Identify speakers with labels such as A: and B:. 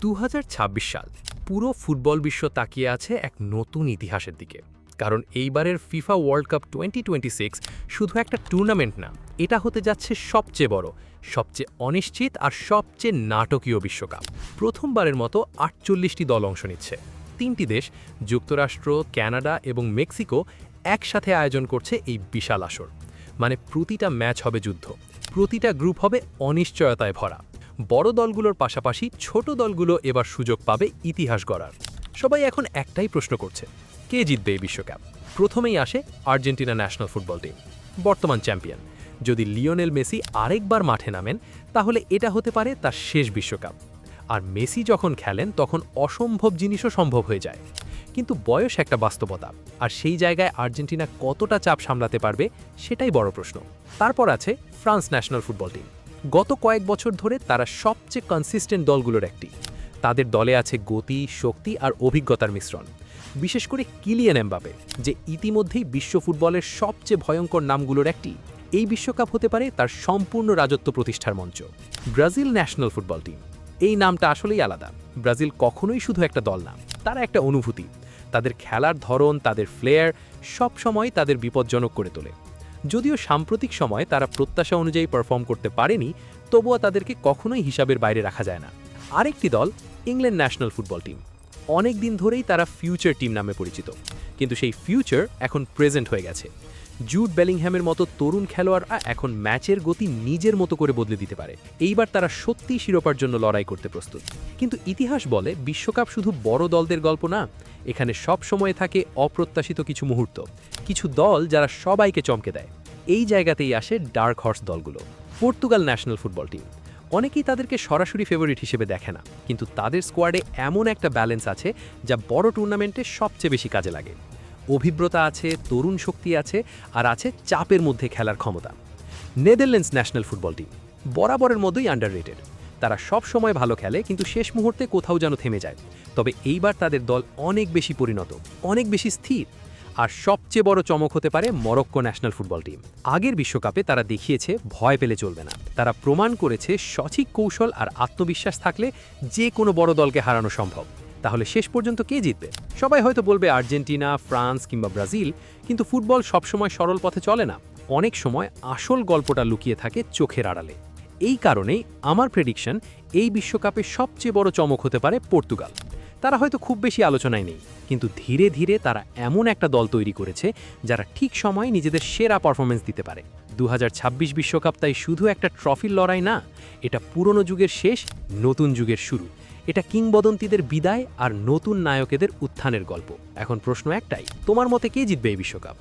A: 2026 সাল পুরো ফুটবল বিশ্ব তাকিয়ে আছে এক নতুন ইতিহাসের দিকে। কারণ এইবারের ফিফা ওয়ার্ল্ড কাপ 2026 শুধু একটা টুর্নামেন্ট না, এটা হতে যাচ্ছে সবচেয়ে বড়, সবচেয়ে অনিশ্চিত আর সবচেয়ে নাটকীয় বিশ্বকাপ। প্রথমবারের মতো 48টি দল অংশ নিচ্ছে। 3টি দেশ, যুক্তরাষ্ট্র, কানাডা এবং মেক্সিকো, একসাথে আয়োজন করছে এই বিশাল আসর। মানে প্রতিটা ম্যাচ হবে যুদ্ধ, প্রতিটা গ্রুপ হবে অনিশ্চয়তায় ভরা। বড় দলগুলোর পাশাপাশি ছোট দলগুলো এবার সুযোগ পাবে ইতিহাস গড়ার। সবাই এখন একটাই প্রশ্ন করছে, কে জিতবে এই বিশ্বকাপ? প্রথমেই আসে আর্জেন্টিনা ন্যাশনাল ফুটবল টিম, বর্তমান চ্যাম্পিয়ন। যদি লিওনেল মেসি আরেকবার মাঠে নামেন, তাহলে এটা হতে পারে তার শেষ বিশ্বকাপ। আর মেসি যখন খেলেন তখন অসম্ভব জিনিসও সম্ভব হয়ে যায়। কিন্তু বয়স একটা বাস্তবতা, আর সেই জায়গায় আর্জেন্টিনা কতটা চাপ সামলাতে পারবে সেটাই বড় প্রশ্ন। তারপর আছে ফ্রান্স ন্যাশনাল ফুটবল টিম। গত কয়েক বছর ধরে তারা সবচেয়ে কনসিস্টেন্ট দলগুলোর একটি। তাদের দলে আছে গতি, শক্তি আর অভিজ্ঞতার মিশ্রণ। বিশেষ করে কিলিয়ান এমবাপে, যে ইতিমধ্যেই বিশ্ব ফুটবলের সবচেয়ে ভয়ঙ্কর নামগুলোর একটি। এই বিশ্বকাপ হতে পারে তার সম্পূর্ণ রাজত্ব প্রতিষ্ঠার মঞ্চ। ব্রাজিল ন্যাশনাল ফুটবল টিম, এই নামটা আসলেই আলাদা। ব্রাজিল কখনোই শুধু একটা দল না, তারা একটা অনুভূতি। তাদের খেলার ধরন, তাদের ফ্লেয়ার সব সময় তাদের বিপজ্জনক করে তোলে। যদিও সাম্প্রতিক সময়ে তারা প্রত্যাশা অনুযায়ী পারফর্ম করতে পারেনি, তবুও তাদেরকে কখনোই হিসাবের বাইরে রাখা যায় না। আরেকটি দল ইংল্যান্ড ন্যাশনাল ফুটবল টিম। অনেক দিন ধরেই তারা ফিউচার টিম নামে পরিচিত, কিন্তু সেই ফিউচার এখন প্রেজেন্ট হয়ে গেছে। জুড বেলিংহ্যামের মতো তরুণ খেলোয়াড়রা এখন ম্যাচের গতি নিজের মতো করে বদলে দিতে পারে। এইবার তারা সত্যিই শিরোপার জন্য লড়াই করতে প্রস্তুত। কিন্তু ইতিহাস বলে বিশ্বকাপ শুধু বড় দলদের গল্প না, এখানে সব সময় থাকে অপ্রত্যাশিত কিছু মুহূর্ত, কিছু দল যারা সবাইকে চমকে দেয়। এই জায়গাতেই আসে ডার্ক হর্স দলগুলো। পর্তুগাল ন্যাশনাল ফুটবল টিম, অনেকেই তাদেরকে সরাসরি ফেভারিট হিসেবে দেখে না, কিন্তু তাদের স্কোয়াডে এমন একটা ব্যালেন্স আছে যা বড় টুর্নামেন্টে সবচেয়ে বেশি কাজে লাগে। অভিজ্ঞতা আছে, তরুণ শক্তি আছে, আর আছে চাপের মধ্যে খেলার ক্ষমতা। নেদারল্যান্ডস ন্যাশনাল ফুটবল টিম বরাবরের মতোই আন্ডাররেটেড। তারা সব সময় ভালো খেলে, কিন্তু শেষ মুহূর্তে কোথাও যেন থেমে যায়। তবে এইবার তাদের দল অনেক বেশি পরিণত, অনেক বেশি স্থির। আর সবচেয়ে বড় চমক হতে পারে মরক্কো ন্যাশনাল ফুটবল টিম। আগের বিশ্বকাপে তারা দেখিয়েছে ভয় পেলে চলবে না। তারা প্রমাণ করেছে সঠিক কৌশল আর আত্মবিশ্বাস থাকলে যে কোনো বড় দলকে হারানো সম্ভব। তাহলে শেষ পর্যন্ত কে জিতবে? সবাই হয়তো বলবে আর্জেন্টিনা, ফ্রান্স কিংবা ব্রাজিল, কিন্তু ফুটবল সবসময় সরল পথে চলে না। অনেক সময় আসল গল্পটা লুকিয়ে থাকে চোখের আড়ালে। এই কারণেই আমার প্রেডিকশন, এই বিশ্বকাপে সবচেয়ে বড় চমক হতে পারে পর্তুগাল। তারা হয়তো খুব বেশি আলোচনায় নেই, কিন্তু ধীরে ধীরে তারা এমন একটা দল তৈরি করেছে যারা ঠিক সময়ে নিজেদের সেরা পারফরমেন্স দিতে পারে। 2026 বিশ্বকাপ তাই শুধু একটা ট্রফির লড়াই না, এটা পুরনো যুগের শেষ, নতুন যুগের শুরু। এটা কিংবদন্তিদের বিদায় আর নতুন নায়কেদের উত্থানের গল্প। এখন প্রশ্ন একটাই, তোমার মতে কে জিতবে এই বিশ্বকাপ?